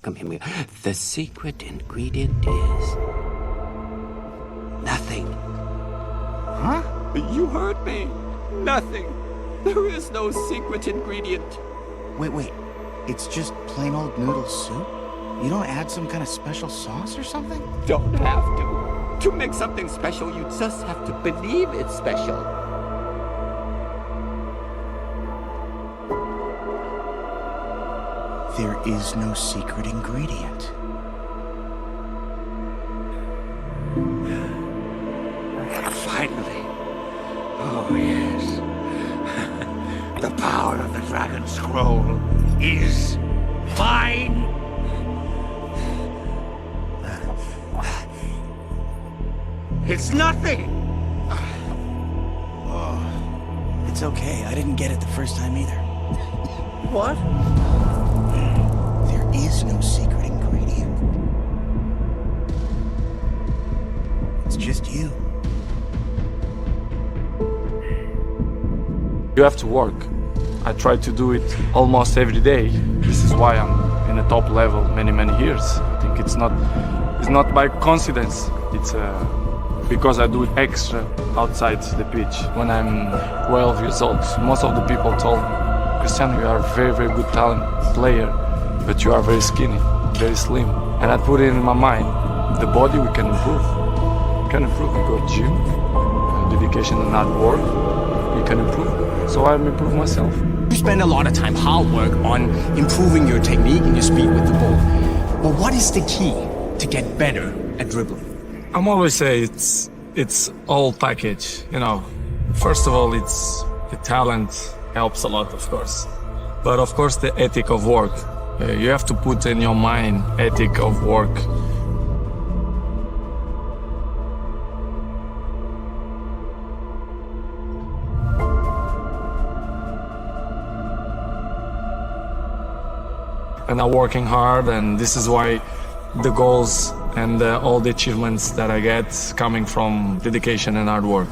Come here. The secret ingredient is nothing. Huh? You heard me. Nothing. There is no secret ingredient. Wait. It's just plain old noodle soup? You don't add some kind of special sauce or something? Don't have to. To make something special, you just have to believe it's special. There is no secret ingredient. Finally. Oh, yes. The power of the Dragon Scroll is mine. It's nothing. It's okay. I didn't get it the first time either. What? There is no secret ingredient. It's just you. You have to work. I try to do it almost every day. This is why I'm in the top level many years. I think it's not by coincidence. It's because I do it extra outside the pitch. When I'm 12 years old, most of the people told me, Cristiano, you are a very good talent player, but you are very skinny, very slim. And I put it in my mind, the body we can improve. We can improve. We go gym, dedication and hard work, we can improve. So I improve myself. You spend a lot of time, hard work on improving your technique and your speed with the ball. But what is the key to get better at dribbling? I'm always say it's all package, you know. First of all, it's the talent helps a lot, of course. But of course, the ethic of work. You have to put in your mind ethic of work. And I'm working hard, and this is why the goals and all the achievements that I get coming from dedication and hard work.